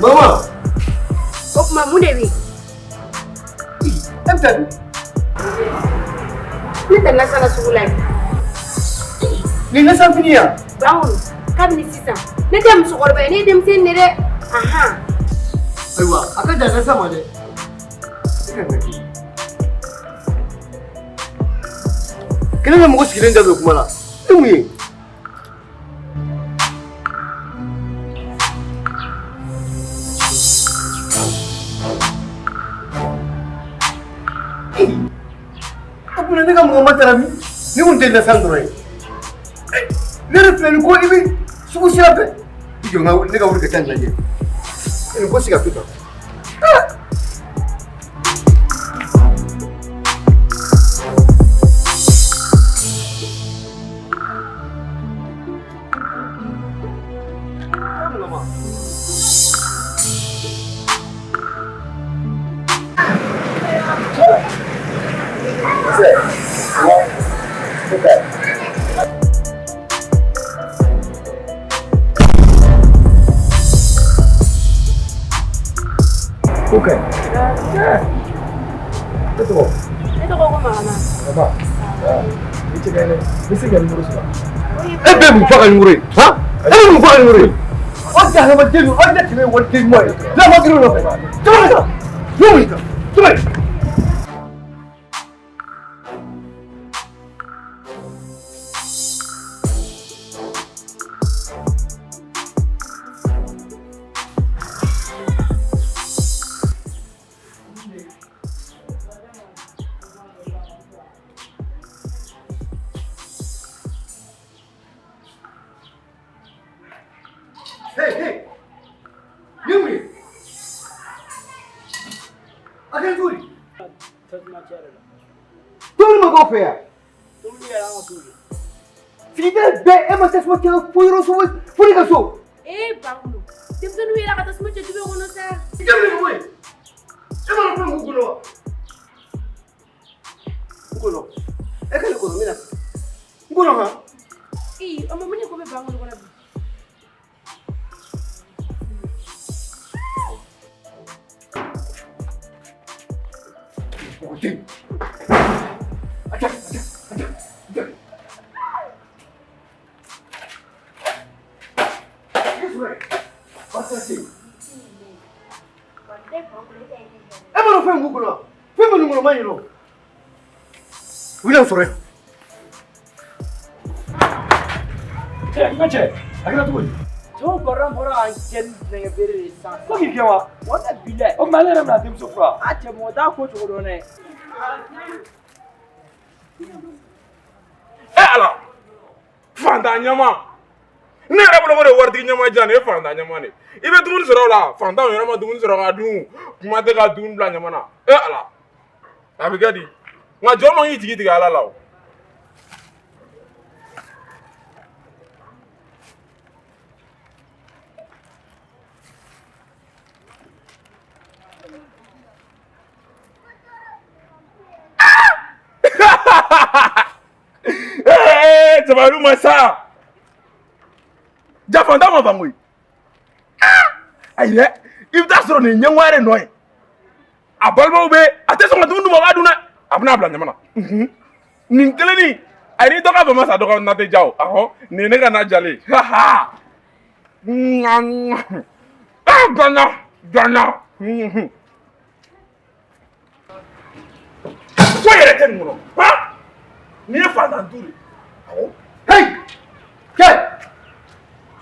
Mama. Oh, mamu dewi. Emtan. Ni tengah sana sulai. Ni nasa finiya. Bangun. Kami ni sisa. Ni dem sukor ba ni dem sin ni de. Aha. Aiwa, aka da nasa ma de. Kina na mugo sigilen da kuma la. Tumi. Abu ne ga mu matara mi. Ni mun tella sandroy. Ne reflen ko ibi su siabe. Ijo nga ne ga wurka tan laje. Ni ko siga pito. Okay. Betul. Itu kok mana? Apa? Ini kayaknya, mesti kan ngurus lah. Belum fakal ngurus, ha? Belum fakal ngurus. Wajah sama jeru, wajah cuma wajah semua. Lama terus apa? Coba, coba. Hey, Yuri. Akan Yuri. Tudo uma golpeia. Tudo era uma tudo. Filha, é uma das coisas que foi rosto, foi gaso. Bangun. Dem tu ni ila kata semua jadi bangun sa. Fica bem, mãe. É uma coisa muito boa. Ngono. É que ngono, mina. Ngono ha. Omo muni ko be bangun ko na. Oke. Aja. Passa assim. É para o fim Google. Fim no número mais não. William Sore. Ngache. Agora tu. Tuh korang anjen dengan beri sang. Kok gini wa? Wala bila. Oh mana nak tim sofra? Aja mau tahu kau cukup dona. Ala. Fanta nyama. Ne yɛrɛ bolo ko de waritigi ɲɛma jan nin ye fanta ɲɛma de i bɛ dumuni sɔrɔ o la fantanw yɛrɛ ma dumuni sɔrɔ ka dun kuma tɛ ka dumuni bila ɲama na ala a bɛ kɛ di nka jɔn man k'i jigi tigɛ ala la o. Jabaru masa. Jafanta ma bangui. Ayi dɛ i bɛ taa sɔrɔ nin ɲɛngo yɛrɛ nɔ ye a balimaw bɛ a tɛ sɔn ka dumuni d'u ma a b'a dun dɛ a bɛna bila ɲama na nin kelennin a ni dɔ ka bɛn ma sa dɔ ka na tɛ ja o ahɔ nin ye ne ka na jalen gana ko yɛrɛ tɛ nin kɔnɔ nin ye fantan tu de awɔ. Hey! Kɛ!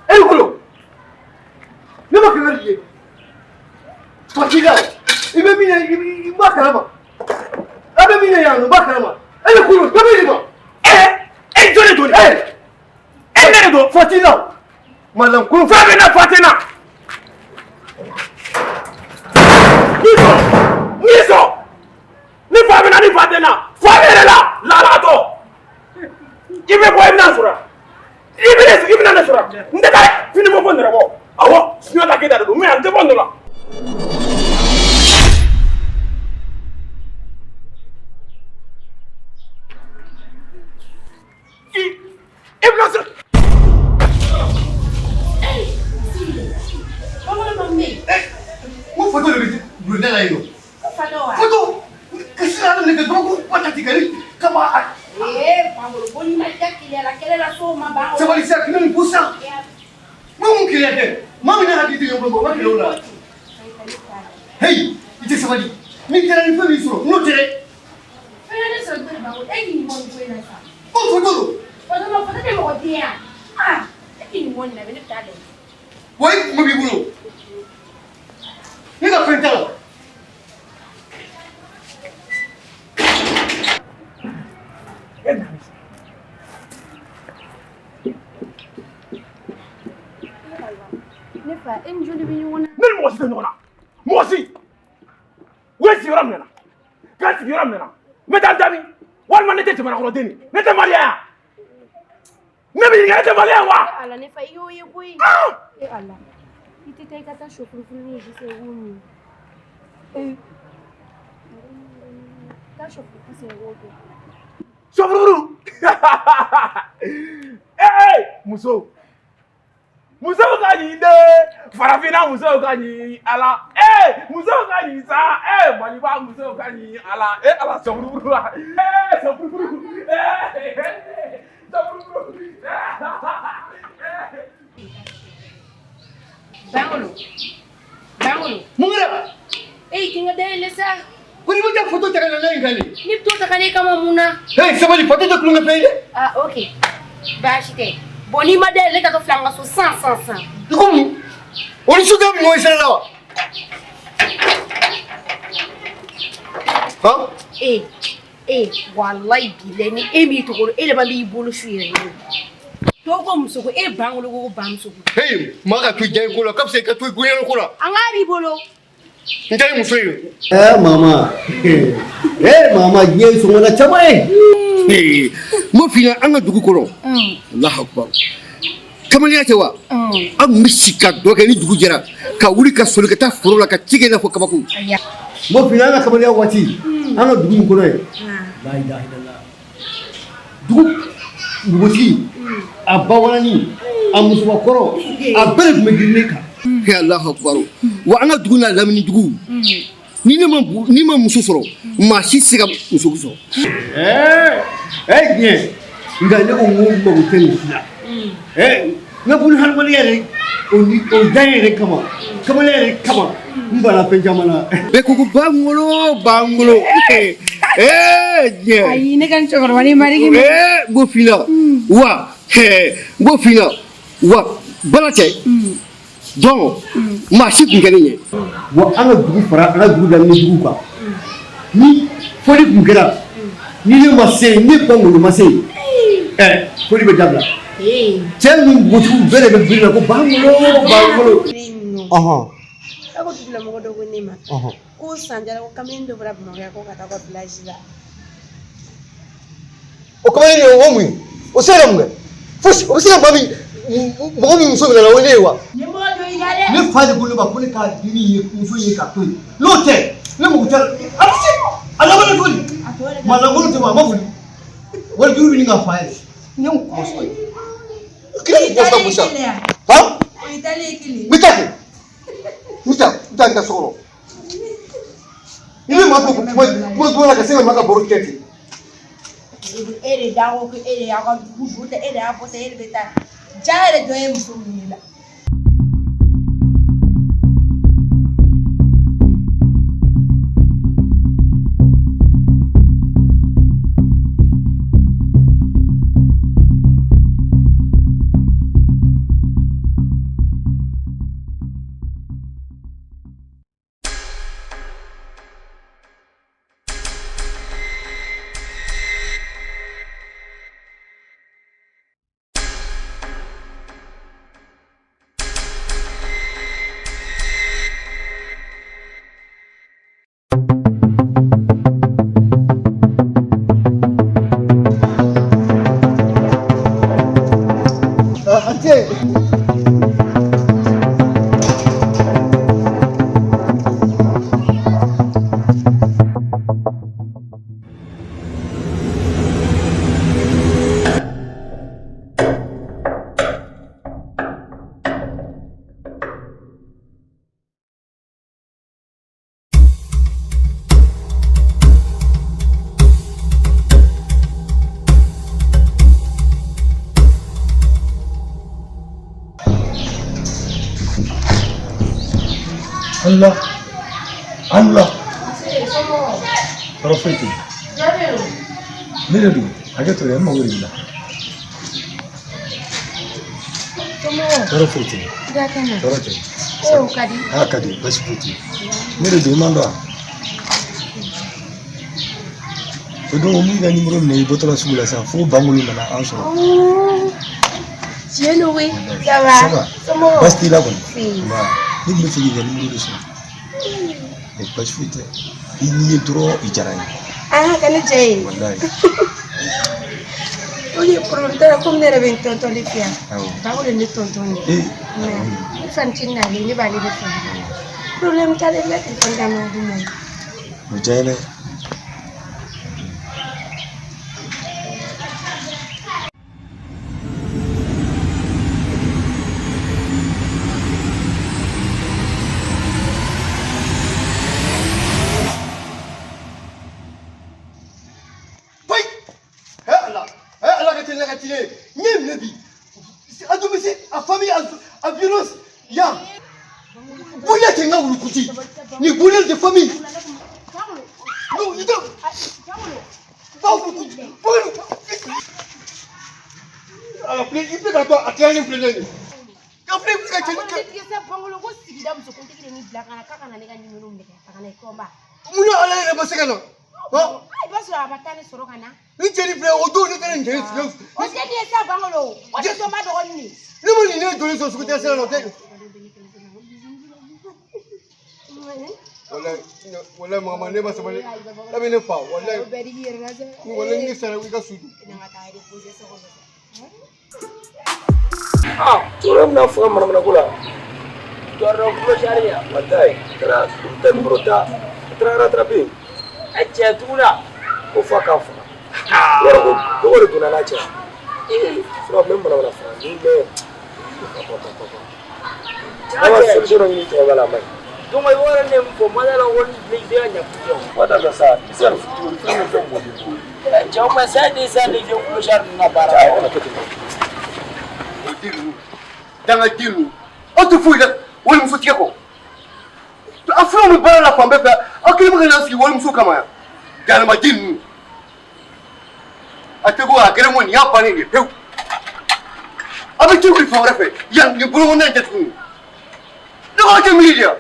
E kolo. Ne ma kɛmɛ ye. Fatila. I bɛ min ye i b'a kalama. A bɛ min ye yan o b'a kalama. E bɛ kolo dɔ bɛ nin ma. E jɔn de don dɛ. E ne de don. Fatila. Malam kun. Fɛn bɛ na fa tɛ na. Ni sɔn. Ni fa bɛ na ni fa tɛ na. Fa bɛ yɛrɛ la lalatɔ. I bɛ bɔ i bɛna sɔrɔ. I bɛna ne sɔrɔ. N tɛ taa fini bɔ fɔ n yɛrɛ bɔ. Awɔ Sunjata Keyita de don mais n tɛ bɔ nin la. I bɛna sɔrɔ. la yo. Faloa. Foto. Kasira ne ke dogo patati kali. Kama Bangolo boni ma jakile la kele la so ma ba. sabali sa kini pusa. Mun kile de. Mami na haditi yo bo ma kilo la. Hey, ite sabali. Ni tera ni fami suro. No tere. Fele so de bangolo e ni mo ko ina sa. O foto. Foto mo foto de mo dia. Ah, e ni mo na be ne ta de. Wai mo bi bulo. Ni ka fenta. Ne fa en joli bi wona. Ne mo si ɲɔgɔn na mo si o ye sigiyɔrɔ minɛ na k'a sigiyɔrɔ minɛ na n bɛ taa n jaabi walima ne tɛ jamana kɔnɔ den ne tɛ maliya ne bɛ ɲininka ne tɛ maliya wa. Ala ne fa yo ye koyi. E ala. Ite tay kata shofuru ni jise woni. Ta shofuru se wodo. Sofurufuru muso ka ɲi dɛ farafinna muso ka ɲi ala muso ka ɲi sa maliba muso ka ɲi ala ala sofurufuru sofurufuru sofurufuru. Bangolo. Mungera. Kinga dele sa. Kuni mo ta foto ta kana na ngali. Ni to ta kane kama muna. Hey, sabali foto ta kulunga pele. Ah, okay. Bashite. Boni ma dele ka to flanga so 100. Dukumu. Oni suga mo isela lawa. Ha? Wallahi bileni emi to ko ele ba bi bolu shuye ni. To ko musoko bangolo ko bamsoko. Hey, maga tu jay ko la kapse ka tu guyen ko la. Anga bi bolo. Ngai muso yo. Mama. Mama ye so wala chama Mo fina anga dugu ko. Allahu akbar. Kamaliya te wa. Am misika doge ni dugu jara. Ka wuri ka soli ka ta foro la ka tige na fo kabaku. Mo fina anga kamaliya wati. Anga dugu ko no. La ilaha illallah. Dugu abawani amusu wakoro abere kumegirika. Ya Allahu akbar. Wa anga dugu na lamini dugu. Ni ma muso sɔrɔ maa si se ka muso sɔrɔ. Bien. Nga ne ko mo mo tɛ ni fila. Ne bulu harmoniya yɛrɛ o dan yɛrɛ kama. Kamalen yɛrɛ kama. N bana fɛn caman na. Bɛɛ ko bangolo. Bien. Ayi ne kan cɛkɔrɔba ni marigi. Bo fila. Wa bala cɛ. Donc maa si kun kɛlen ye. Wa an ka dugu fara an ka dugu la ni dugu kan. Ni foli kun kɛra. Ni ne ma se ni bangolo ma se. Foli bɛ dabila. Cɛ min gotigiw bɛɛ de bɛ biri la ko bangolo. Ako tubila mɔgɔ dɔ ko ne ma. Ko sanjara ko kamalen dɔ bɔra Bamakɔ ko ka taa ka village la. O kamalen ye o mun ye? O sera mun kɛ? Fosi o bɛ se ka mɔgɔ min muso minɛ na o ne ye wa? Ne fa de ko ne ma ko ne k'a di min ye muso ye k'a to yen. N'o tɛ ne mago tɛ a bɛ se a laban cogo di? Ma lankolon tɛ ma a ma foli. Wari juru bɛ nin ka fa yɛrɛ. Ne y'o kuma sɔrɔ ye. Kile bɛ fɔ sa. Han? N bɛ taa kɛ. N taa n ka so kɔnɔ. Ni ne ma to kuma dɔn la ka se ka ma ka baro kɛ ten. E de da ko e de y'a ka dugu tɛ e de y'a fɔ e de bɛ taa ja yɛrɛ dɔ ye muso min la. Allah. Profeti. Nere du? Ageto ya mo wiri la. Profeti. Dakana. Profeti. Kadi. Kadi, basfuti. Nere du mando. Odo mi ga numéro ne botola sugula sa fo bangulu na anso. Tiens oui. Ça va. Comment? Basti la bonne. Ba. Ni me fini ga numéro de ça. Et basfuti. Il y est trop ijaray. Ah, kana jay. Wallahi. Oli pronto comme ne revient tonton les filles. Awo. Ba le tonton ni. Eh. Fantina ni ba le fa. Problème ta le la tonton da ma du mo. Mujale. Ni boulel de famille. Non, il doit. Alors, il peut à toi, à toi, il peut. Après, vous êtes Muna ala ina basakana. Ha? Ai ba su abatane soro kana. Ni teri play odo ni teri ngere siyo. O se di esa bangolo. O se to ma do ni. Ni mo ni ne dole so su kuta sala no te. Wallahi mama ne ba sabale. Tabi ne fa wallahi. Ni wallahi ni sara wi ka sudu. Ah, turam na fuga mana kula. Tuara kula sharia. Wallahi, kara tembrota. Trara trapi. Acha tuna. Ufa kafa. Wala ko na cha. Sura memba na fa. Ni me. Awa sura ni to wala mai. Tuma yora ne mpo madala woni leide anya kujo. Wada na sa, sura futu ni to mo. Chama sadi sadi je kula shar na bara. Danga dilu. O tu fuida, wala mfutia ko. Afro mu bara la pambe pa. Akili mu kana ski wala msuka maya. Gana madinu. Atego agere mo ni apa ni peu. Abi tu wi fa refe. Yang ni bulu na jetu. Do ko te media.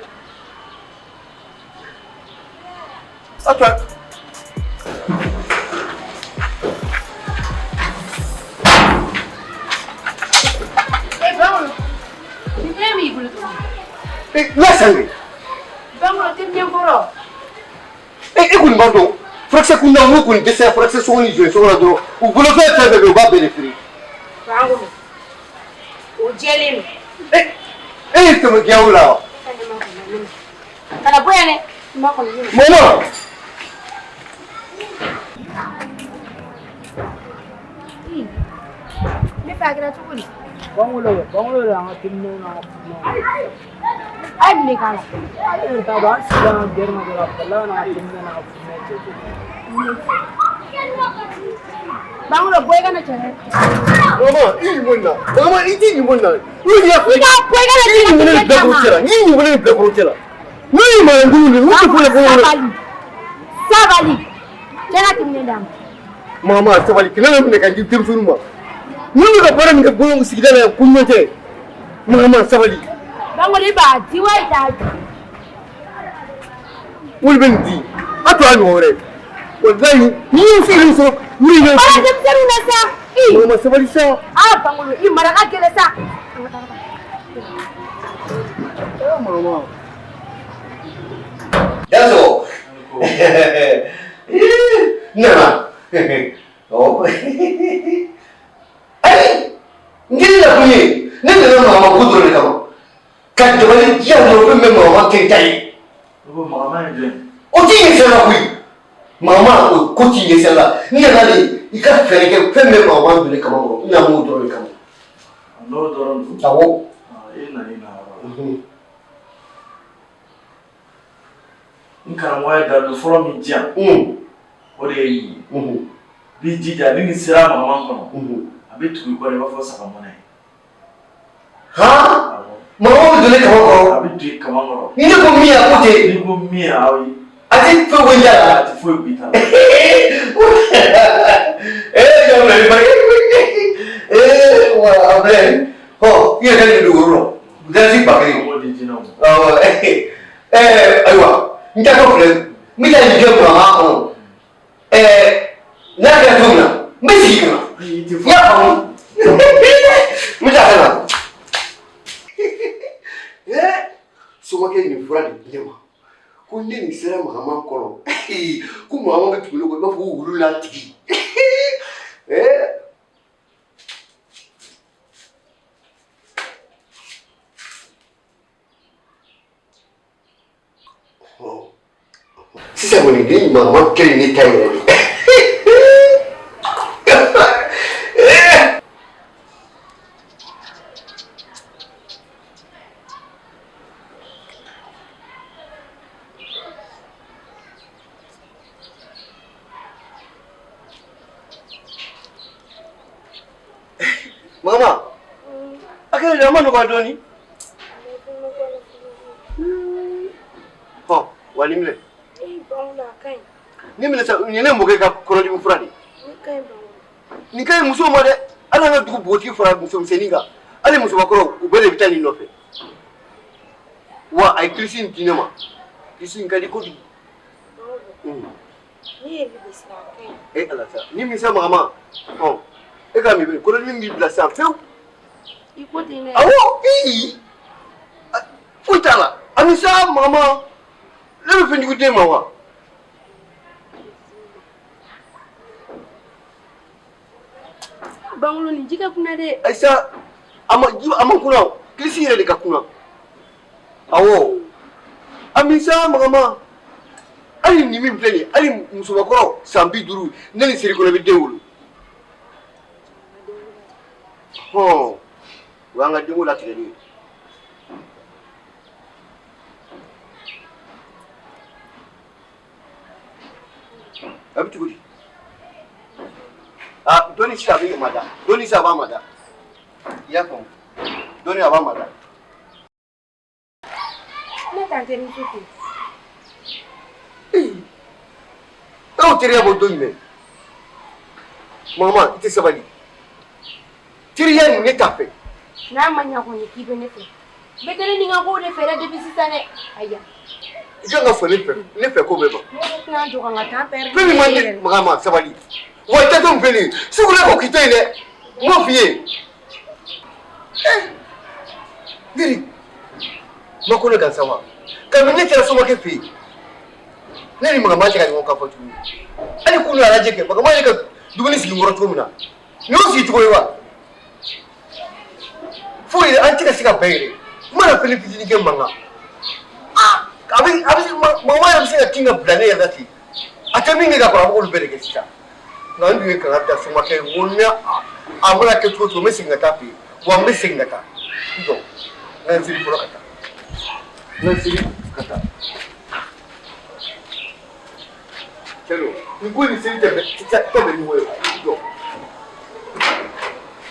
Atwa. Listen. Bangolo te bien koro. Kun bando. Fraxa kun na mo kun desa fraxa so ni je so la do. U bolo fe fe be ba benefit. Bangolo. O jelim. To me giaula. Kana boyane. Ma ko ni. Mama. Me fa gra tukuli. Bangolo la timno na. Ai me kala. Ta ba sila germa dora pala na timno na. Bangolo boy kana chane. Mama, ini monna. Mama, ini monna. Ni ya. Ika boy kana chane. Ni monna black rochela. Ni monna black rochela. Ni monna ngulu. Ni ko la Sabali. Kena timne dam. Mama, sabali kila mne ka jitim sunuma. Ni ka bara mi ka boyo sigidala kunyote. Mama, sabali. Bangolo ba diwa ita. Ulbendi. Ato anu hore. Wallahi, ni fi so. Ni ne. Para dem seru na sa. Mama, sabali sa. Ah, bangolo i maraka kele sa. Mama. Yazo. Nana. Oh. Ai. Ngiri la kuni. Nene na mama kudro le kama. Ka jabali ya no be mama ke tai. Obo mama nje. O ti ni se la kui. Mama ko ti ni se la. Ni na le ika fere ke pemme mama be le kama ngo. Ina mo dro le kama. No doron. Tawo. Ina. Nkaramwa da do foro mi dia. O de yi. Bi jija ni sira mama kono. Abi tu ko le ba fo saka mona. Ha? Mama dole kama ko. Abi tu kama ko. Ni ko mi a ko te. Ni ko mi a wi. Ati fo wenda. Ati fo bita. Yo me ba. Wa aben. Ho, ye ka ni duro. Dasi bakari. Mo di jina mo. Aywa. Nta ko fle. Mi la ni job ma ko. Na ka tuna. Mi si ka. Ya ko. Mi ta kana. Somake ni fura de biema. Ko ne ni sera mama kono. Ko mama be tulo ko ba fu wulu la tigi. Sisa woni ni mama kele ni tayo. Mama, akele na mano kwa doni. Ho, walimle. Ni mele sa ni mboke ka korodi mu furadi. Ni kay muso mo de ala na dugu boti fura muso seninga. Ale muso bakoro ubele bitani nofe. Wa ay krisin dinema. Krisin kadi ko di. Ni ebi bisla kai. Ala sa. Ni mi sa mama. Oh. E ka mi korodi mi bila sa feu. Iko dine. Awo, futala. Amisa mama. Lebe fendi ku tema wa. Bangulo ni jika kuna de. Aisa ama kuna klisi yele ka kuna. Awo. Amisa mama. Ali ni mi pleni, ali musuba ko sambi duru, nani siri ko na bidewulu. Ho. Wanga dingo la tigani. Abitu gudi. Doni sisa bi mada. Doni sisa ba mada. Ya ko. Doni aba mada. Na tante ni suku. Tahu tiri abo doni me. Mama, ite sabali. Tiri ya ni tafe. Na manya ko ni kibe ne fe. Betere ni ngako de fere de bisisa ne. Aya. Janga fo ne fe ko beba. Na jo nga ta pere. Femi mande mama sabali. Wa ta don feli. Sugula ko kitene. Mo fiye. Giri. Makona kan sawa. Kamine kira so make fi. Nani mama ka ni ka fatu. Ali kunu ala jeke mama ka dubani sigi ngoro to muna. No si to wa. Foi antika siga bayre. Mana feli fitini ke manga. Abi mama ya msinga kinga blane ya dati. Ataminga ka kwa ko bere ke sita. Nandu ye kan ta suma ke wonna amara ke to mesinga tapi. Wa mesinga ta. Ndo. Nan siri pura kata. Nan siri kata. Chelo, ngui ni siri te te ni wewe. Ndo.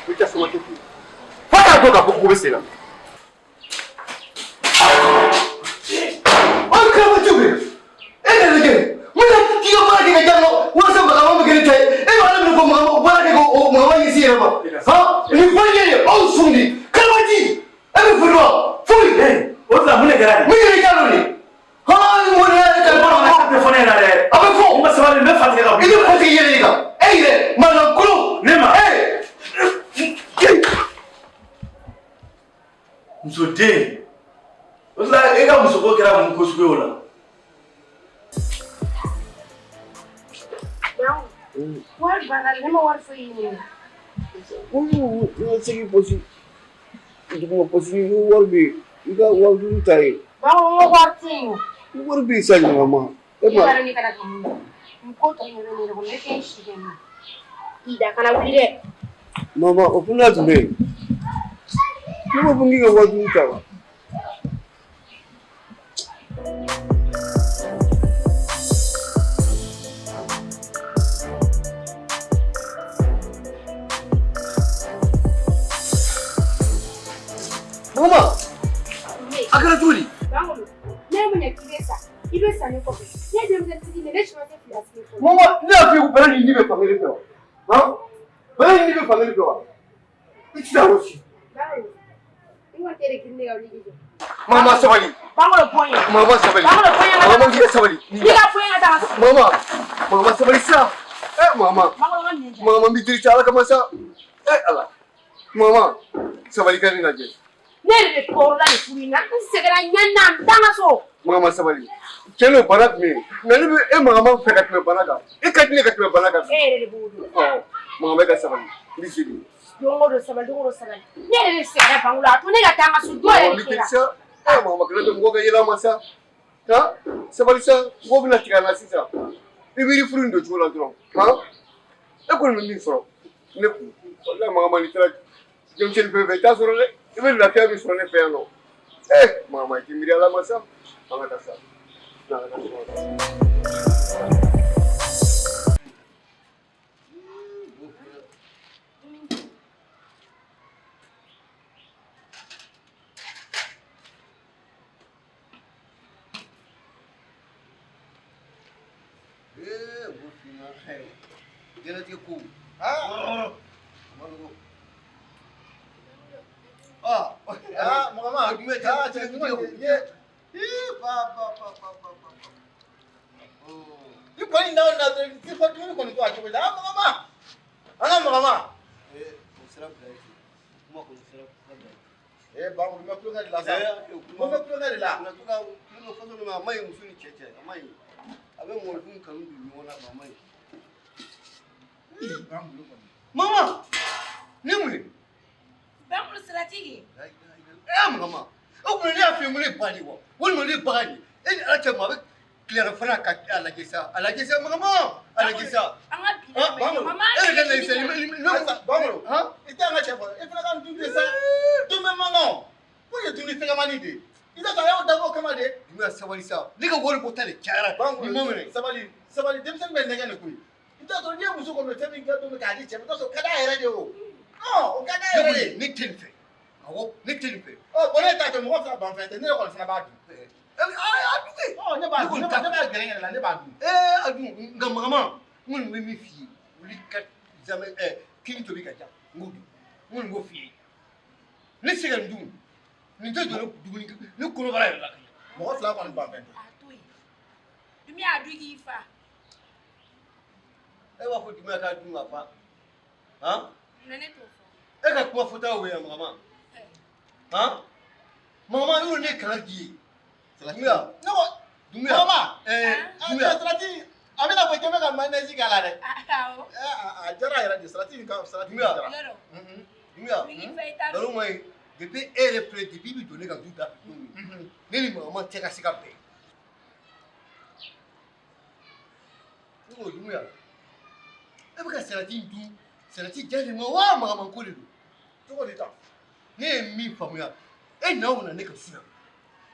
Bicha suma ke fi. Faka toka ko besela. Musoden. Ola ega musoko kera mun ko suwe ola. War bana ne mo war fo yini. No sigi posi. Ndimo posi warbi. Iga warbi tai. Ba mo war tingo. Warbi sai mama. Eba ni kana kamu. Mko to ni ne ko ne ke shi gani. Ida kana wuli de. Mama opuna tumbe. Nimo bungiga warbi tai. Mama, kɛra cogo di? Bangolo, ne mun ye k'i bɛ sa i bɛ sa ne kɔfɛ ne ye denmisɛntigi de ne si ma se filasigi fɔlɔ. Mama ne y'a f'i ye ko bana nin ni bɛ fankelen fɛ wa? Han? Bana nin ni bɛ fankelen fɛ wa? I ti se a rɔ si. Bangolo, i kɔni tɛ de girin ne ka wuli k'i jɔ. Mama sabali. Bangolo poɲɛ. Mama sabali. Bangolo poɲɛ ka taa. Mama k'i ka sabali. I ka poɲɛ ka taa. Mama sabali sa. Mama. Bangolo ka nin jɛ. Mama n bɛ jiri ca Ala kama sa. Ala. Mama sabali ka nin lajɛ. Ne yɛrɛ de tɔɔrɔla nin furu in na n sɛgɛnna ɲani na n taa n ka so. Mama sabali. Cɛ n'o bana tun bɛ yen mais ne bɛ Mama fɛ ka tɛmɛ bana kan. E ka di ne ka tɛmɛ bana kan. E yɛrɛ de b'o dɔn. Mama bɛ ka sabali. N bɛ seli. Don o don sabali don o don sabali. Ne yɛrɛ de sɛgɛnna Bangolo a to ne ka taa n ka so dɔw yɛrɛ de kɛra. Mama kɛlɛ tɛ mɔgɔ ka yɛlɛ ma sa. Sabali sa mɔgɔ bɛna tigɛ a la sisan. I bɛ furu in don cogo la dɔrɔn. E kɔni bɛ min sɔrɔ ne kun. Walahi Mama ni taara denmisɛnnin fɛn fɛn i t'a sɔrɔ dɛ. I bɛ lafiya min sɔrɔ ne fɛ yan nɔ. Mama i tɛ miiri Ala ma sa. An ka taa sa. Jɛnatigɛ ko mama jumɛn jɛnatigɛ ko i kɔni n'aw na dɔrɔn i fɔ dumuni kɔni to a cogo la mama an ka mama o sira bila yen kuma kɔni sira bila yen Bangolo n bɛ kulonkɛ de la sa n bɛ kulonkɛ de la na to ka kulonkɛ fɔsɔn min a ma ɲi muso ni cɛ a ma ɲi a bɛ mɔdenw kanu don ɲɔgɔn na a ma ɲi Mama, ni mun ye? Bangolo siratigi. Mama, o kun ne y'a f'i ye ko ne ba de wa walima ne baga de e ni Ala cɛ ma a bɛ tilara fana ka a lajɛ sa mama a lajɛ sa. An ka bi mama e yɛrɛ ka na sa Bangolo i tɛ an ka cɛ fɔ e fana ka n dun de sa dun bɛ mankan ko ye dumuni fɛgɛmani de ye i tɛ sɔn a y'o dabɔ o kama de. Dumuni sabali sa ne ka wari bɔta de cayara ni ma minɛ sabali denmisɛnnin bɛ nɛgɛ de koyi. I t'a sɔrɔ n'i ye muso kɔnɔ fɛn min kɛ don k'a di cɛ ma i t'a sɔrɔ o ka d'a yɛrɛ de o o ka d'a yɛrɛ de ne tɛ nin fɛ awɔ ne tɛ nin fɛ bon ne t'a fɛ mɔgɔ fila ban fɛn tɛ ne yɛrɛ kɔni fana b'a dun a dun ne b'a dun ne b'a gɛrɛ yɛrɛ la ne b'a dun a dun nka Mama n kɔni bɛ min f'i ye wuli ka zamɛ kini tobi ka ca n k'o dun n kɔni b'o f'i ye ne se ka nin dun nin tɛ jɔ dumuni ne kɔnɔbara yɛrɛ la mɔgɔ fila kɔni ban fɛn tɛ a to yen dumi y'a dun k'i fa e b'a fɔ jumɛn k'a dun ka fa ne t'o fɔ e ka kuma fɔta o ye Mama Mama y'o ne kalan di ye Dumbuya ne ko Dumbuya Mama Dumbuya salati a bɛna fɔ k'e bɛ ka mayonnaise k'a la dɛ a diyara yɛrɛ de salati in ka salati diyara Dumbuya nkalon ma ɲi depuis e yɛrɛ filɛ depuis i bɛ don ne ka du da fɛ don min ne ni Mama tɛ ka se ka bɛn ne ko Dumbuya e bɛ ka salati in dun salati jalen ma wa magamanko de don cogo di tan ne ye min faamuya e na o na ne ka so yan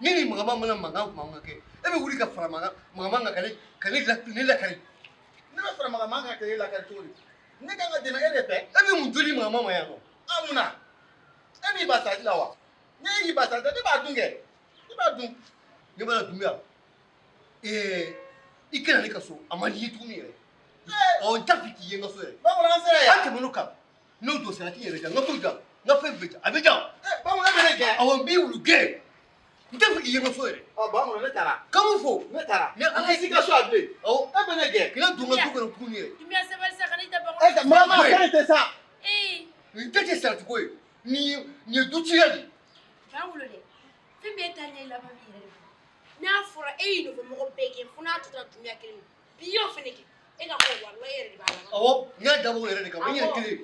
ne ni Magaman mana mankan kuma kɛ e bɛ wuli ka fara Magaman kan ka ne lakari ne bɛ fara Magaman kan ka ne lakari cogo di ne kan ka dɛmɛ e de fɛ e bɛ mun joli Magaman ma yan nɔ mun na e b'i ba salati la wa ne y'i ba salati ne b'a dun kɛ ne b'a dun ne b'a Dumbuya i kana ne ka so a man di ye tuguni yɛrɛ n t'a fɛ k'i ye n ka so yɛrɛ Bangolo an sera yan an tɛmɛn'o kan n'o don salati yɛrɛ jan n ka foyi jan n ka fɛn bɛɛ jan a bɛ jan Bangolo bɛ ne gɛn awɔ n b'i wulu gɛn n tɛ fɛ k'i ye n ka so yɛrɛ Bangolo ne taara kan mun fɔ ne taara an ka si ka so a bilen awɔ e bɛ ne gɛn k'i la don n ka du kɔnɔ tuguni yɛrɛ Dumbuya sabali sa kana i tɛ Bangolo Mama k'ale tɛ sa nin tɛ salati ko ye nin ye du ciya de Bangolo dɛ fɛn bɛɛ taa ɲɛ laban min yɛrɛ de bolo n'a fɔra e y'i nɔfɛ mɔgɔ bɛɛ gɛn fo n'a tora Dumbuya kelen bi y'o fɛnɛ kɛ e ka ko walahi yɛrɛ de b'a la awɔ n y'a dabɔ o yɛrɛ de kama n yɛrɛ kelen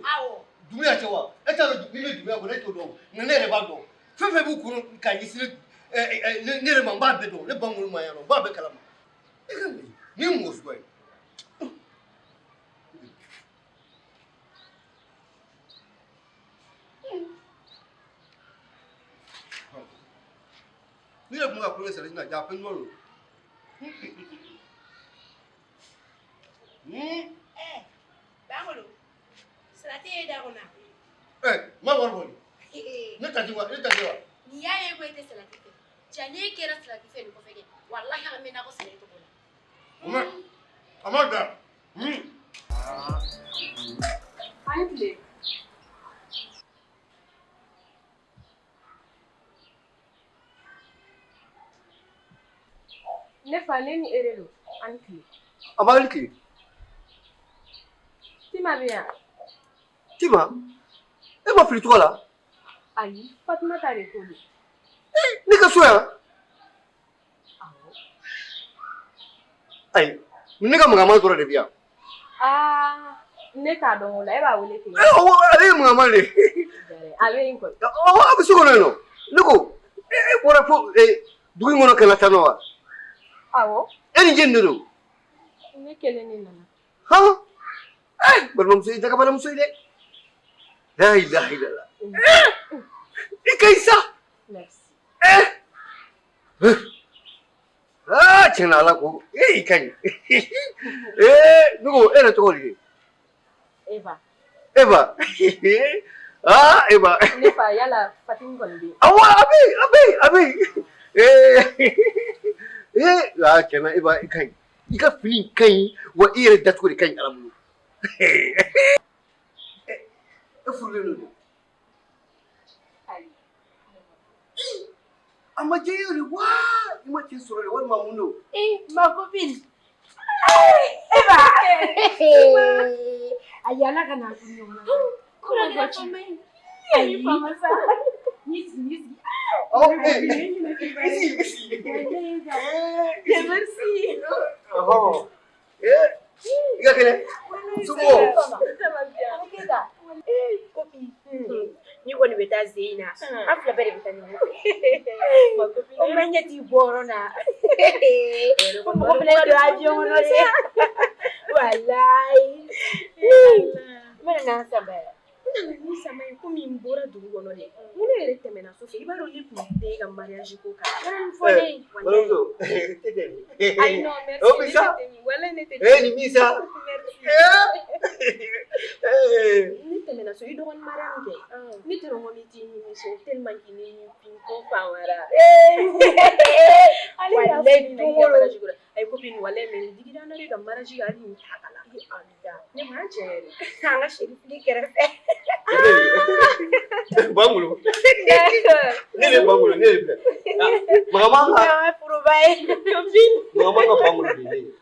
Dumbuya tɛ wa e t'a dɔn min bɛ Dumbuya kɔnɔ e t'o dɔn nka ne yɛrɛ b'a dɔn fɛn fɛn b'u kɔnɔ k'a ɲɛsin ne yɛrɛ ma n b'a bɛɛ dɔn ne Bangolo ma yan nɔ n b'a bɛɛ kalama e ka nin ye mɔgɔ suguya ye n'i yɛrɛ tun bɛ ka kulonkɛ salati la ja fɛn ɲuman don Bangolo salati ye da kɔnɔ n ma wari bɔ ne ta di wa ne ta di wa n'i y'a ye ko e tɛ salati fɛ Jane kera salati fe ko fege wallahi ga mena ko sene to bola Amada Antle ne fa ne ni erelo antle Amaliki Tima bien Tima e ma fili to la Ayi Fatima tare ko ni ni ka so ya Ai ni ka mga dora de biya ne ka don la e ba wole te ale mga le ale inko abisu ko no niko bora fo dugi ngono kala tanowa awo eni jendiro ne kele ni nana ha ai barmam sey daga balam sey de la ilaha illallah ikaisa merci chena la ko ikai nugo era to li Eva Eva Eva ne fa yala Fatima gonde awa abi la chena Eva ikai ika fini kai wa ire dat ko kai alamu furle no Ama jeyori wa ima ti soro wa mamuno ma copine Eva ayana kana kunyona kuna kwa chimai ayi mama sa nisi oh merci oh iga kene sumo copine niko ni beta zina afla bere bitani umenya ti borona ko bele do avion no se wallahi mana na sabaya ni samay ko mi mbora du wono le mune rete mena so fi baro ni ku de ga mariage ko ka ran fone Wallo ay no merci oh bisa wala nete ni misa ni temena so ido on mariage ke ni tero mo ni ti ni so tellement ki ni pin ko fawara wala ni ga mariage ko ay ko pin wala men digida na ga mariage ga ni takala ni ma jere tanga shiri ni kere bangulo nele bangulo nele mama provai mama nga bangulo ni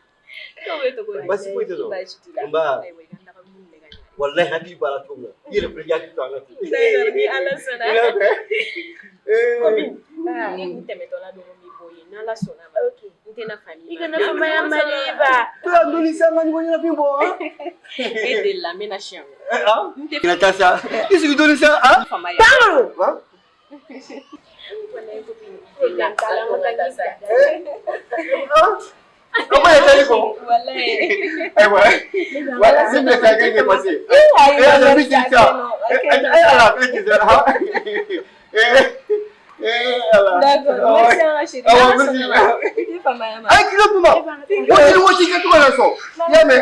basi basi poito do mba wallahi hadi bala tumna yele preja ki tanga ni ala sona ni temetola do mi boye na la sona okay ntena famille ikana fama ya maliva to ndoni sanga ni na pimbo ede la mena chien ina tasa isi ndoni sa fama ya bango ha wala ko pin ikantala mo tasa Kama ya taliko wallahi wala simbe tagage pasi ala bijita ala bijita ha ala d'accord merci chérie awa merci fama ya ay kilo puma wosi ke tuwa so yame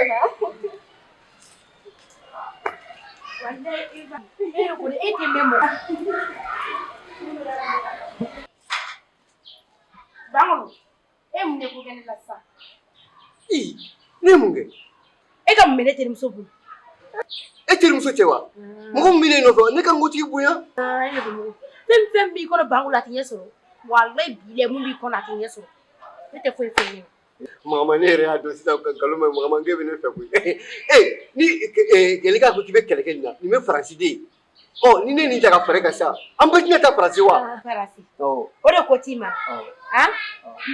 wallahi eva ko ete memo bango mune ko gani la sa ni munge e ka mene teri muso bu e teri muso cewa mo mine no fo ne kan ngoti buya ay no fem bi ko bango la tinye so wallahi bile mu bi ko na tinye so ete fo ni mama ne re ado sita kan kaluma mama ngebe ne fe ku ni kelika ko tibe keleke ni me franci de oh ni ne ni jaga fere ka sa amba ni ta franci wa farasi oh ore ko tima ha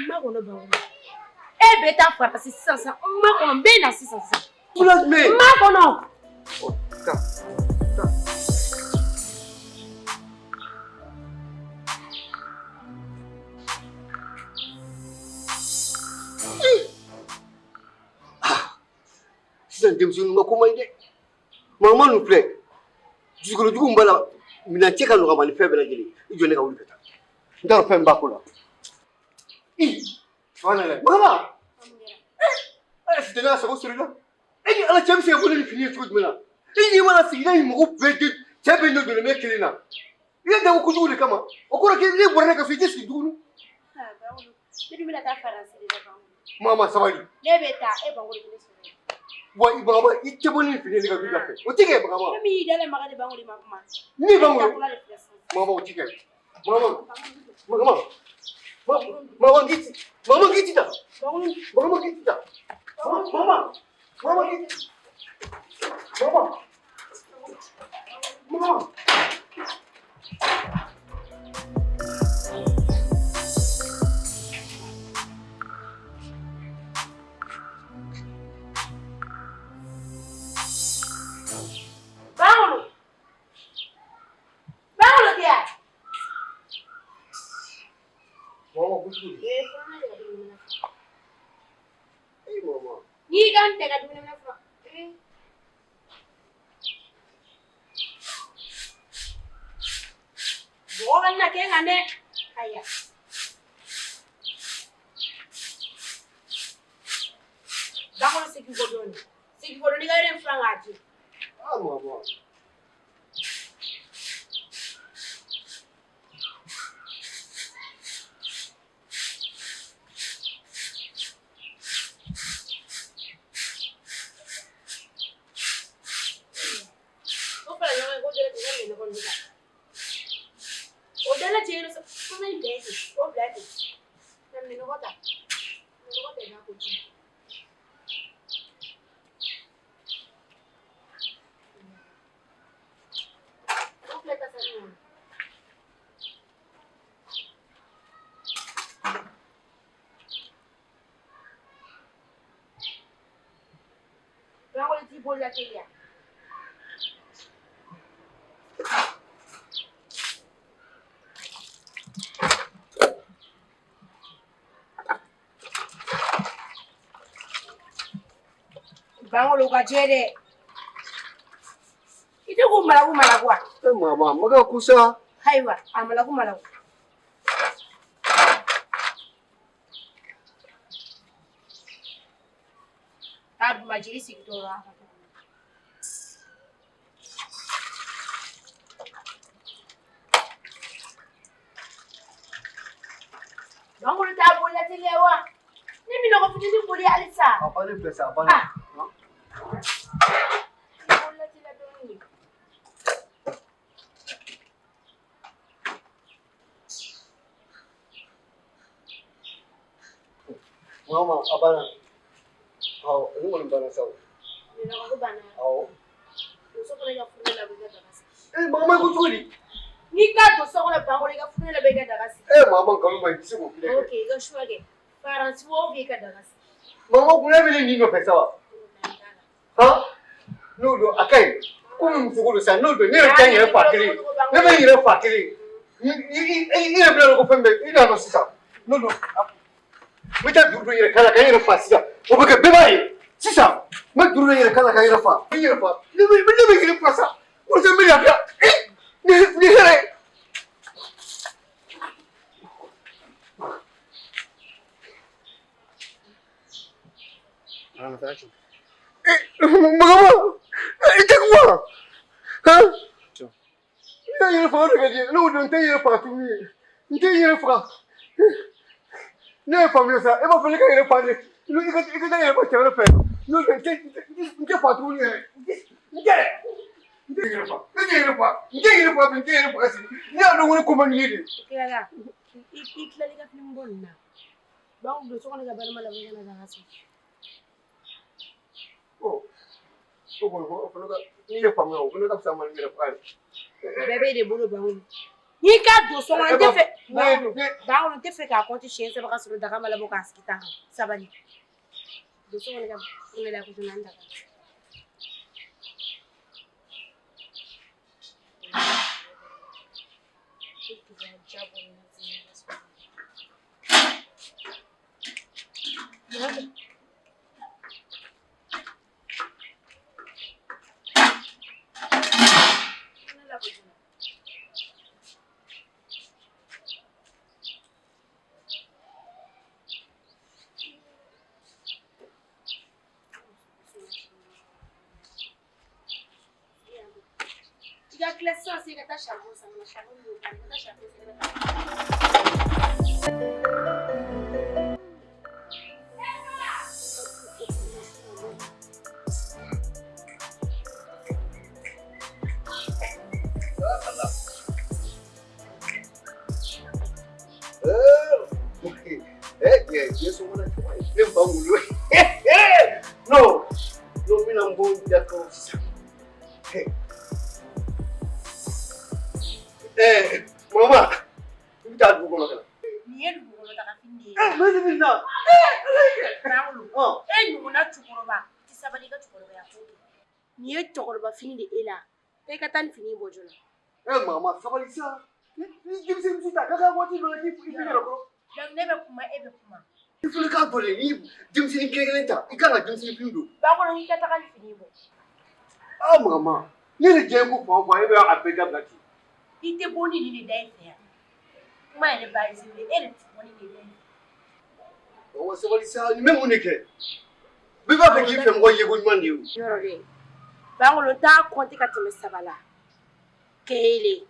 ma ko no bango e beta farasi sasa ma ko be na sasa plus me ma ko no ka sisan denmisɛnninw ma ko man ɲi dɛ mama nu filɛ dusukolojugu b'a la minɛn cɛ ka nɔgɔma ni fɛn bɛɛ lajɛlen i jɔ ne ka wuli ka taa n t'a dɔn fɛn min b'a ko la mama si tɛ ne ka sago sɔrɔ i la e ni ala cɛ bɛ se ka bɔ ne ni fini ye cogo jumɛn na e ɲɛ mana sigida in mɔgɔ bɛɛ de cɛ bɛ ɲɔ jɔlen bɛ kelen na i ye dabɔ kojugu de kama o kɔrɔ k'e ne bɔra ne ka so i tɛ sigi tuguni Ne bɛna taa faransi de la Mama sabali. ne bɛ taa e bangolo bɛ ne sɔrɔ Wa i bagama i tɛ bɔ ni fini ne ka du la fɛ. O tɛ kɛ bagama. e min y'i dalen maga de bangolo ma kuma Ni bangolo. Mama o tɛ kɛ. Mama giti. Mama giti da. Mama giti da. Mama giti. Mama. Ni kan tɛ ka dumuni fɔ mɔgɔ ka na kɛ nka dɛ aya bangolo segi ko dɔɔni ka yɛrɛ filan k'a di Mama. Bangolo ka jɛ dɛ i tɛ ko malaku wa Mama maga kusa. ayiwa a malaku a duma jiri sigi tora bangolo t'a boli la teliya wa ne bɛ nɔgɔ fitinin boli halisa A bani filɛ sa, a bani. Mama a bana. Awɔ, ni kɔni bana sa o. Awɔ. Mama ko cogo di? N'i ka don so kɔnɔ bangolo i ka funu la bɛ i ka daga sigi. Mama nkalon ma i tɛ se k'o filɛ. Ok, i ka suwa kɛ. Faransi o b'i ka daga sigi. Mama kun ne bɛ ne nin nɔfɛ sa wa? Han? N'o don a ka ɲi. Komi muso ko don sa, n'o don ne yɛrɛ tɛ n yɛrɛ fa kelen. Ne bɛ n yɛrɛ fa kelen. I yɛrɛ bila ko fɛn bɛɛ i n'a dɔn sisan. N'o don n bɛ taa juru dɔ yɛrɛ k'a la ka n yɛrɛ fa sisan. O bɛ kɛ bɛɛ b'a ye. Sisan n bɛ juru dɔ yɛrɛ k'a la ka n yɛrɛ fa. N yɛrɛ fa. Ne bɛ yɛrɛ fa sa. O tɛ n bɛ lafiya. Ni hɛrɛ. Mama, ita kuma. Ha? Ita yɛrɛ faga de ka di. N'o don n tɛ yɛrɛ faga tuguni. N tɛ yɛrɛ faga. Ne ye faamuya sa. E b'a fɔ ne ka yɛrɛ faga de. I ka taa yɛrɛ faga cɛ wɛrɛ fɛ. N'o don n tɛ faga tuguni yɛrɛ. N tɛ yɛrɛ faga. Ne tɛ yɛrɛ faga. N tɛ yɛrɛ faga bi. N tɛ yɛrɛ faga sigi. Ne y'a dɔn ko ne ko man di ne de. Tilala. I tilali ka fini bɔ nin na. Bangolo don so kɔnɔ ka balima la bɛ ka daga sigi. O kɔni o fana ka n'i ye faamuya o fana ka fisa ma ni yɛrɛ faga ye. Bɛɛ b'e de bolo bangolo. N'i ka don so kɔnɔ n tɛ fɛ bangolo n tɛ fɛ k'a kɔnti siɲɛ saba ka sɔrɔ daga ma labɔ k'a sigi ta kan sabali. Don so kɔnɔ ka funu la ko n'an daga. Ya classe c'est que ta charbon ça me charbon, ta charbon c'est ne so wala ne ba wulu no no mina mbongi d'accord mama ita dugo no kala ni ye dugo no daga finde mais mina Bangolo nyuna chukoroba tisabali ka chukoroba ya foto ni ye chukoroba finde ela e ka tan fini bojona mama sabali sa ni gimse msita kaka wati no ni fini ko dan nebe kuma ebe kuma ifulu ka dole ni gimse ni kegelenta ikanga gimse ni findo Bangolo ni ka tan fini bo mama ni le jengu kwa ebe apega blati ite boni ni dai fe kuma ne ba izinde ele boni ni dai o sabali sa ni memu ne ke bi ba fe ki fe ngo yego nyande o yoro de Bangolo ta konti ka teme sabala kele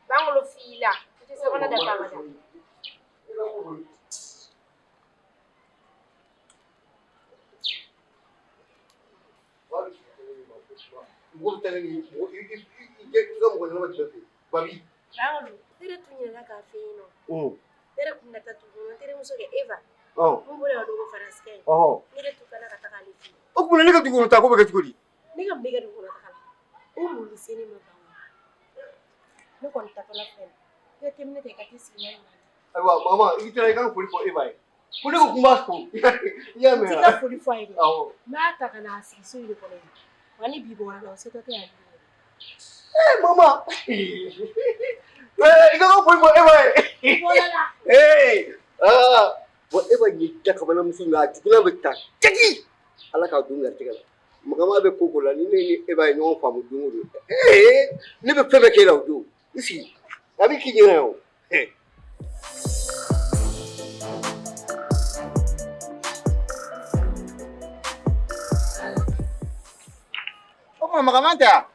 Bangolo fila ite sabala da kamada Babi. Bangolo tere tunya na ka fino tere kunna tatu tere muso ke Eva mbole wa dogo faraske tere tukana ka takali fi O kuma ne ka dugu ta ko be ka tugudi. ni ka mbega dogo na takala o mo liseni ma Bangolo ne kon takala fe ye temne te ka tisi nyani Aiwa mama, iki tara kan furi ko Eva. Kule ko kuma ko. Ya me. tika foli fo ayde Awo. ma ta kana asi so ile ko le wani bibo wala so to te ali Mama. Ika ko furi ko Eva. wala Wa Eva ni ta ka bana musu na tukuna be ta. Taki. Ala ka dunga tigala. Magama be ko la ni ni Eva ni on famu dungu. Ni be febe ke la do. Isi. Abi ki ni yo. Magamanta.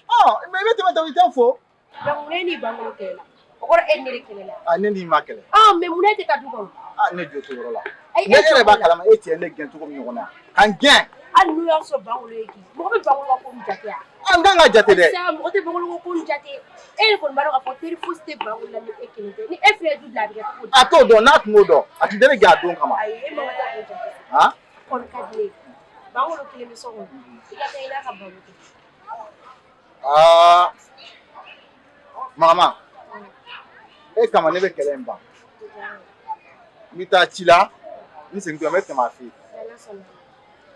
Oh, maybe tu mata witan fo. Bangolo ni Bangolo kela okoro enire kelela Ne ni makele. me munete ka dugo Ne jo to rola. ay Ne ere ba kala ma eti ne gen to ko mi ngona. Kan gen. an nu yo so Bangolo yeki mo be Bangolo ko njate ya Nga jate de. sa mo te Bangolo ko njate e ko mbaro ka fo teri fuste Bangolo la ni ekele ni efe du la bi ka ko Ato do na ko do. Ati de ga don kama. ay e mo ta ko njate Ha? kon ka dile Bangolo kile mi so ko ika te ila ka Bangolo Mama. E kama ne be kele mba. Mi ta chila. Ni se ngwa mete ma fi.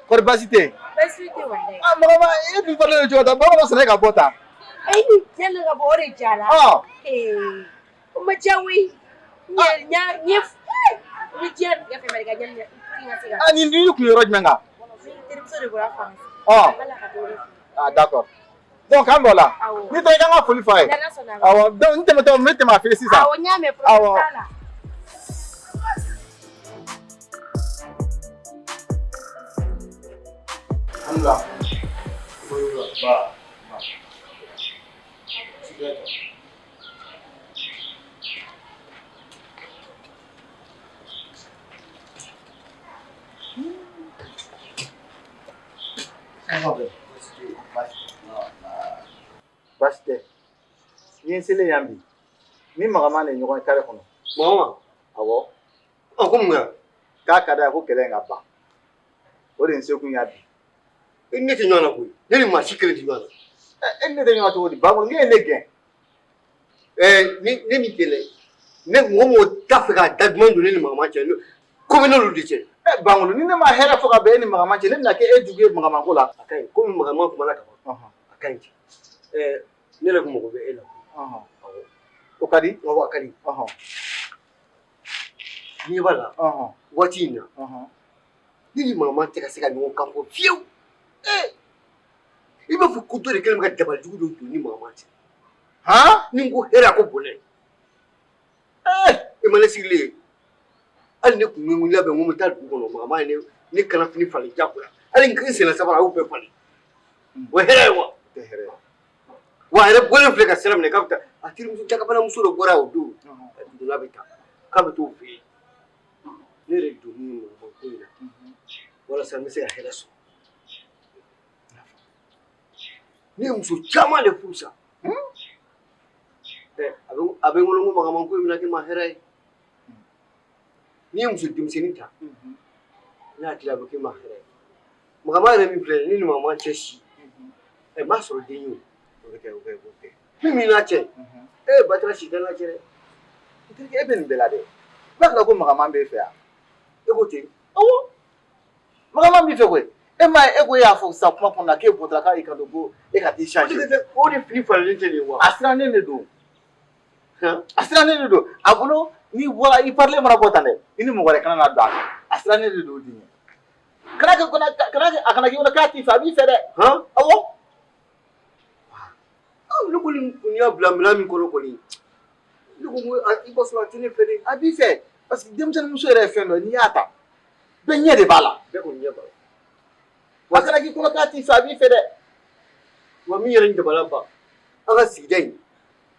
Ko basite. basite wala Mama, e bi parle jo da ba no se ga bota. ay ni jelle ga bore jala o ma jawi nya ni jen ya fe mariga jen ni nga siga Ni ku yoro jmenga. teri so de bora fa D'accord. Donc ambola. Ni to nga fuli fa. Donc ni te mete ma fi sisa. nyame profesala Alhamdulillah. Ba. Baste. Ni sele yambi. Ni magama ne nyogon kare kono. Mama. Awo. Ko munga. Ka kada ko kele nga ba. O de nse kun yabi. Ne te nyana ko. Ne ni ma sikele ti nyana. Ne de nyona to di ba mo ni ne gen. Ne mi kele. Ne mo ta fe ka dadman do ne ni mama che. Ko me no lu de che. Bangolo ni ne ma hera fo ka be ni magama che ne na ke eduge magama ko la. Akai ko mi magama ko mala ka. Akai. Ne le ko mo ko be ela. O kadi? Wa akali. Ni bala. Wati na. Ni mama te ka se ka nyon kampo fiu. Iba fu kuto de kelma ka dabal jugu do ni mama te. Ni ngo hera ko bone. E mala sile. Al ne ku ngi labe mo ta du ko no mama ni kana fini fali jakura. Al ngi se na sabara u be fali. Wa hera wa. Te hera. Wa hera bone fle ka selam ne kapta. Atiri musu jaka bana musu do gora o du. Du labe ta. Ka be to fi. Ne re du ni mo ko ina. Wala sa mi se hera so. Ni musu chama le fusa. a bɛ n wolo ko magaman ko in bɛna kɛ ma hɛrɛ ye n'i ye muso denmisɛnnin ta ne hakili a bɛ kɛ ma hɛrɛ ye magaman yɛrɛ min filɛ ni ni magaman cɛ si m'a sɔrɔ den ye o bɛ kɛ min min n'a cɛ Batara si tɛ n na cɛ dɛ n terikɛ e bɛ nin bɛɛ la dɛ n'a fɔra ko magaman b'e fɛ yan e ko ten awɔ magaman b'i fɛ koyi e m'a ye e ko e y'a fɔ sisan kuma kɔnɔ na k'e bɔtɔla k'a y'i kan don ko e ka t'i changer o de fini falenden tɛ nin ye wa a sirannen de don a sirannen de don a bolo n'i bɔra i parilen mana bɔ tan dɛ i ni mɔgɔ wɛrɛ kana na don a sirannen de don o dun kana kɛ a kana k'i kɔnɔ k'a t'i fɛ a b'i fɛ dɛ awɔ ne kɔni kun y'a bila minɛn min kɔnɔ kɔni ne ko i b'a sɔrɔ a tɛ ne fɛ dɛ a b'i fɛ parce que denmisɛnninmuso yɛrɛ ye fɛn dɔ ye n'i y'a ta bɛɛ ɲɛ de b'a la bɛɛ kɔni ɲɛ b'a la a kana k'i kɔnɔ k'a t'i fɛ a b'i fɛ dɛ wa min yɛrɛ dabala ban an ka sigida in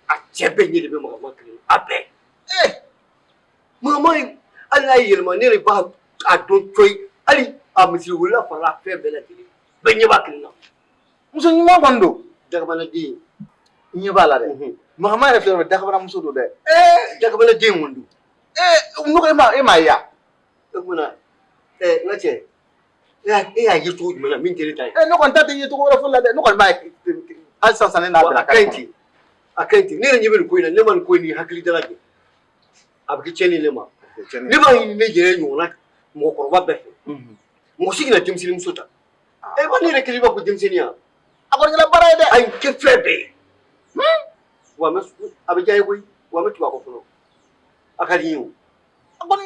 a cɛ bɛɛ ɲɛ de bɛ magaman kelen a bɛɛ magaman in hali n'a ye yɛlɛma ne yɛrɛ b'a a dɔn coyi hali a misiri wulila farala fɛn bɛɛ lajɛlen bɛɛ ɲɛ b'a kelen na muso ɲuman kɔni don dagabanaden ɲɛ b'a la dɛ magaman yɛrɛ filɛ yɔrɔ dagabanamuso don dɛ dagabanaden kɔni don n'o e m'a ye yan o kumana n ka cɛ e y'a ye cogo jumɛn na min tɛ ne ta ye ne kɔni ta tɛ ye cogo wɛrɛ foyi la dɛ ne kɔni b'a ye hali sisan ne n'a bɛna a ka ɲi ten a ka ɲi ten ne yɛrɛ ɲɛ bɛ nin ko in na ne ma nin ko in ni hakili dala de a bɛ kɛ tiɲɛni ne ma ne b'a ɲini ne yɛrɛ ɲɔgɔnna mɔgɔkɔrɔba bɛɛ fɛ mɔgɔ si kana denmisɛnninmuso ta e ba ne yɛrɛ kelen b'a ko denmisɛnninya a kɔni kɛra baara ye dɛ a ye kɛ fɛn bɛɛ ye wa a bɛ diya ye koyi wa n bɛ tugu a kɔ fɔlɔ a ka di n ye o a kɔni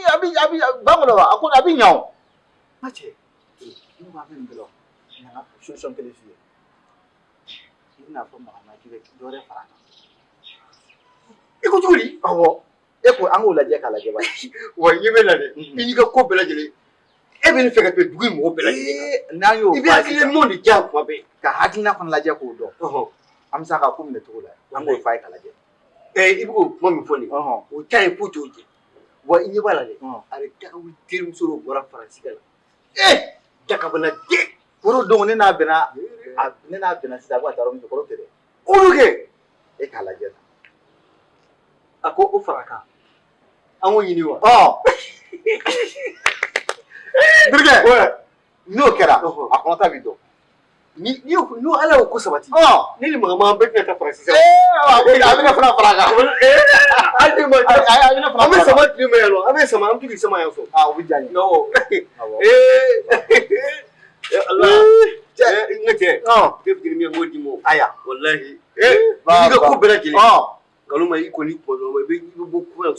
ba kɔnɔ wa a kɔni a bɛ ɲa o n ka cɛ ne ko a bɛ nin bɛɛ la n nana solution kelen f'i ye i bɛna fɔ magaman k'i bɛ dɔ wɛrɛ fara a kan i ko cogo di awɔ e ko an k'o lajɛ k'a lajɛ ba wa ɲɛ bɛ la dɛ i n'i ka ko bɛɛ lajɛlen e bɛ ne fɛ ka tɛmɛ dugu in mɔgɔ bɛɛ lajɛlen n'an y'o i bɛ hakili ɲuman de diya kuma bɛɛ ka hakilina fana lajɛ k'o dɔn an bɛ se k'a ko minɛ cogo la an k'o f'a ye k'a lajɛ i bɛ k'o kuma min fɔ nin o ta ye foyi t'o jɛ wa i ɲɛ b'a la dɛ a bɛ dagawuli terimuso dɔ bɔra faransi ka na dagabanaden foro don ne n'a bɛnna sisan ko a taara muso kɔrɔ tɛ dɛ olu kɛ e k'a lajɛ a ko o fara kan an k'o ɲini wa birikɛ n'o kɛra a kɔnɔta b'i dɔn n'o ala y'o ko sabati ne ni magaman bɛɛ tɛna taa faransi sisan a bɛna fana fara kan hali ni ma an bɛ sama tile ma yan nɔ an bɛ sama an bɛ tigi sama yan so o bɛ diya n ye ala n ka cɛ ne fitinin min b'o di ma aya walahi n'i ka ko bɛɛ lajɛlen nkalon ma i kɔni kɔnɔ i bɛ bɔ ko la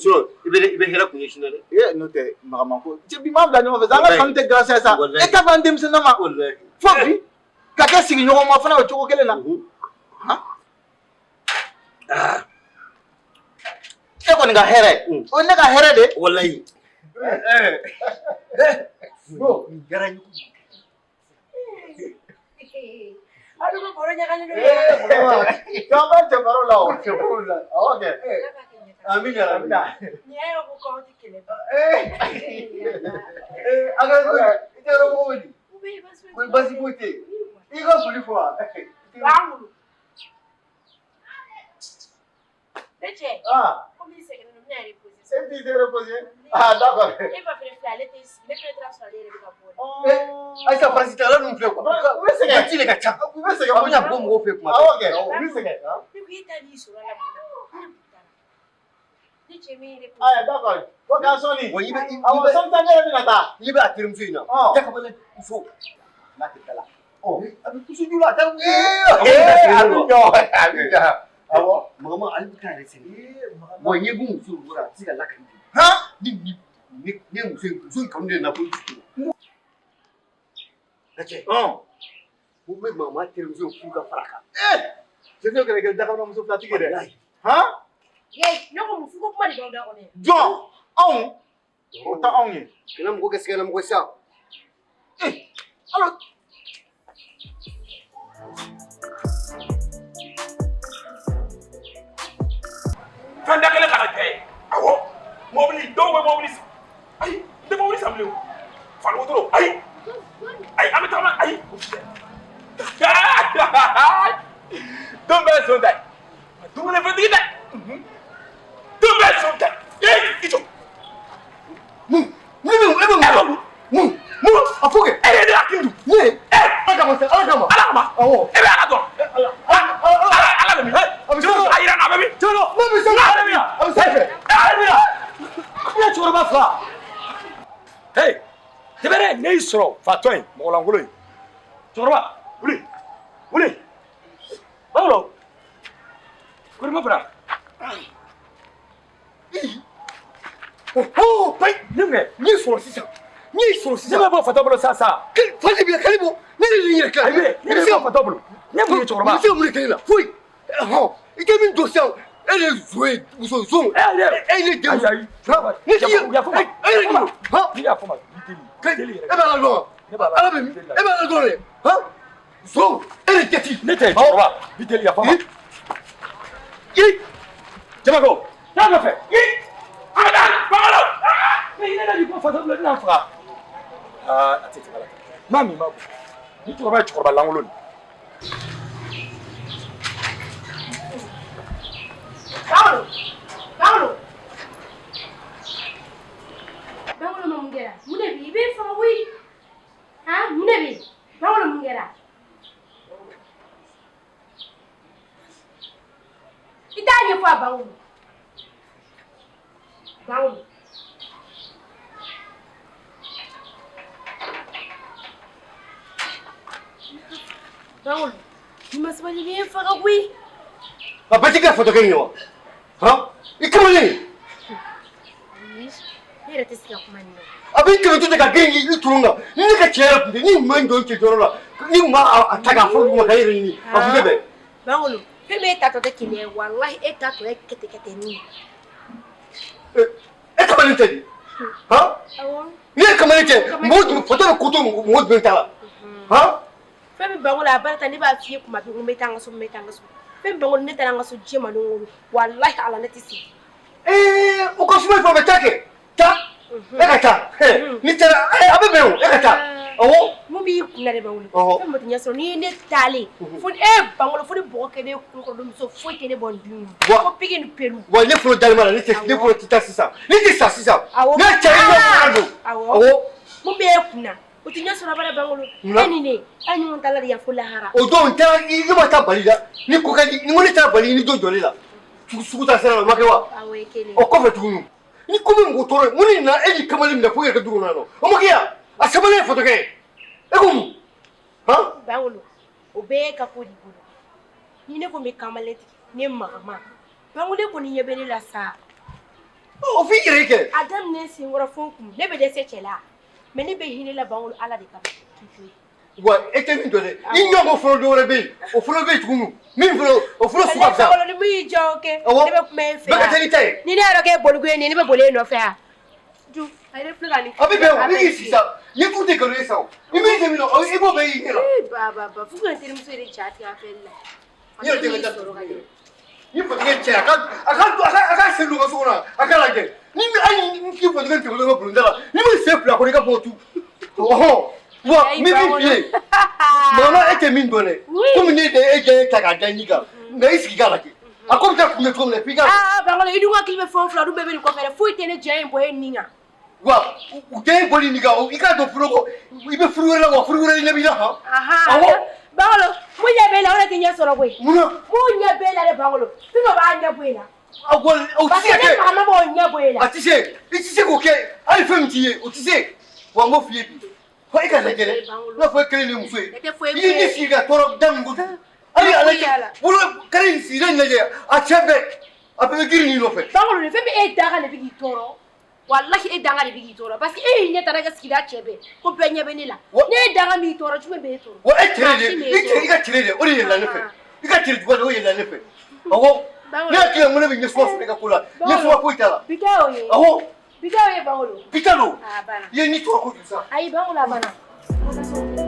i bɛ hɛrɛ kun ɲɛsin na dɛ n'o tɛ magaman ko bi m'an bila ɲɔgɔn fɛ sa an ka kanu tɛ gansan sa e t'a fɛ an denmisɛnnin ma fo bi ka kɛ sigiɲɔgɔn ma fana o cogo kelen na e kɔni ka hɛrɛ o ye ne ka hɛrɛ de walayi nin diyara n ye alu ko baro ɲagali do k'an b'a cɛ baro la o awɔ kɛ amin ya rabbi ni ayo ko ko ti kele ba a ka ko i tɛ yɔrɔ mɔgɔw di ko basi foyi tɛ yen i ka foli fɔ wa bangulu ne cɛ komi sɛgɛn no ne yɛrɛ poser e t'i se reposer d'accord e ba fere fila ale tɛ sigi ne fere tara sɔrɔ ale yɛrɛ bɛ ka bɔ ayisa faransi tala ninnu filɛ kuwa u bɛ sɛgɛn ci de ka ca u bɛ sɛgɛn a bɛna bɔ mɔgɔw fɛ kuma awɔ kɛ u bɛ sɛgɛn ne ko e ta n'i sɔrɔ la ne cɛ min yɛrɛ aya d'accord ko k'an sɔnni wa i bɛ awɔ sɔnni ta ne yɛrɛ bɛna taa i bɛ a terimuso in na dakabala muso n'a tɛ taa la a bɛ kusi ju la a tɛ a bɛ jɔ awɔ magaman ale bɛ k'a yɛrɛ sɛgɛn wa ɲɛ bɛ muso bɔra a tɛ se ka lakali ne muso in kanu de na ko ka cɛ ko n bɛ magaman terimuso furu ka fara kan c'est que kɛlɛ kɛ dakabanamuso filatigi ye dɛ ne ko mun fuko kuma de b'aw da kɔnɔ jɔn anw o tɛ anw ye kana mɔgɔ kɛ sɛgɛnna mɔgɔ sa alors fɛn da kelen kana kɛ ye awɔ mɔbili dɔw bɛ mɔbili san ayi n tɛ mɔbili san bilen o fali wotoro ayi an bɛ tagama ayi don bɛɛ ye son ta ye dumuni fɛntigi dɛ Tumbe sonta. Ito. Mu afuke Ele de akindu. ne alakama awo Ebe ala do. Ala mi. Jolo ayira na baby. jolo no mi so am safe Ya choro ba fa. Hey. Tebere ne isro fatoin mo langolo yi. Choro ba. Uli. Paulo. Kuri mo bra. oh pai Nimge. ni so sisa Nimge bo fatobolo sasa. fali bi kalibo ne ni ni kala Aybe. Nimge bo fatobolo. Nimge choro ba. ni se mu kala foi ho ike min do se ele zoe muso zo ele de ha ni ti Ya fuma. ele ni ha Ya fuma. e ba la do ala be e ba la do le ha zo ele teti Ne te choro ba. Biteli ya fuma. yi Jamago. Na fe. Ada, Paulo. Mais il est là du bon fatobolo na fra. Atete bala. Mami mabo. Ni choro ba langolo. Paulo mamungera. Mune bi be fa wi. Ha, mune bi. Paulo mungera. Itanya fa Paulo. Paulo, ni maswali bi fa wi. ba batika foto kenyo ha ikamani Era tesikia kumani. abin kan tuta ka gengi iturunga ni ka chere ni man don ke dorora ni ma ataga fo mo kayiri ni abude be Paulo, peme tato de kile wallahi tato kete ni. e kamani tedi ha Awo. ni kamani te mo foto ko to mo ben tala ha Femi Paulo abarta ni ba fiye kuma bi metanga so. Femi Paulo ne tanga so jema no wallahi ala netisi. o ko suma fo betake ta ekata ni tera abe o ekata awo Mu bi kuna de Paulo. Oh. Femi mutinya so ni ne tali. Fun Paulo fun bo kede ko dum so fo kede bon dum. Wa- Ko pigin pelu. wa ne fo dalmala ni te ne fo tita sisa ni te sa sisa Awo. ne chere no ado awo Mu be kuna. Utinya so na bara Paulo. Na. Enine, anyu montala ya fulahara. o don tera ni ma ta balida ni ko kadi ni woni ta bali ni do jolela sugu ta sera ma kewa Awe kele. o ko fe tunu ni ko min go toro muni na eji kamali mi da ko ya duru na no o mo kiya asabale foto ke e ko mu ha Paulo, obe ka ko di bulu. Ni ne ko me kamaleti ne mama. Paulo ko ni yebele la sa. o fi ire ke Adam ne sin wora fonkum ne be de se chela. Me ne be hinela Paulo ala de ka. wa e te min do le ni nyongo fo do re be o fo be tunu min fo o fo su ka sa Paulo ni mi joke. Awo. Ne be me fe. ba ka tani tay Ni ne aro ke bolu ni ne be bole no fe a. Du, ai re fluga ni. abi be o ni sisa ni tu de ko re sa ni mi te mi no o e bo be yi hera Ba, fuga ntiri msere chat ya fella. ni o te ga da ni fo te che aka se lu ga so na aka la ge ni mi ani ni ki fo te te ko ko ndala ni mi se pla ko ni ka bo tu oh wa mi fie mama e te min do le ko mi ni de e je ta ga da ni ga na isi ga la ke akom ta ku ne ko le piga Paulo, idu wa kilbe fon fla du bebe ni ko fere. Fu itene jain boy ninga. wa u de boli ni ga o ika do furogo ibe furuwela wa furuwela ni bi na ha Aha. Paulo, mu yebela ora tinya soro boy. muna Mu yebela de Paulo. Tino ba nya boyla. agol o Parce ti que ke mama bo nya boyla. atise itise ko ke ali fem ti ye o ti se wa mo fie bi ko ika na gele na fo kele ni muso yi ni si ga toro dam go ali ala bolo kare si le ne a chebe a pe giri ni lo fe Paulo ne febe e daga ne bigi toro. Wallahi e daga ne bigi toro parce que e nya taraga skida chebe. Ko pe nya benila. Ne daga mi toro chume be toro. wa e tere de ika tere de o ni la ne fe ika tere de o ye la ne fe awo na ke mo ne bi ni so so ka kula ni so ko itala Bigao ye. awo Bigao ye Paulo. pitalo Ah bana. ye ni to ko sa Ai Paulo bana.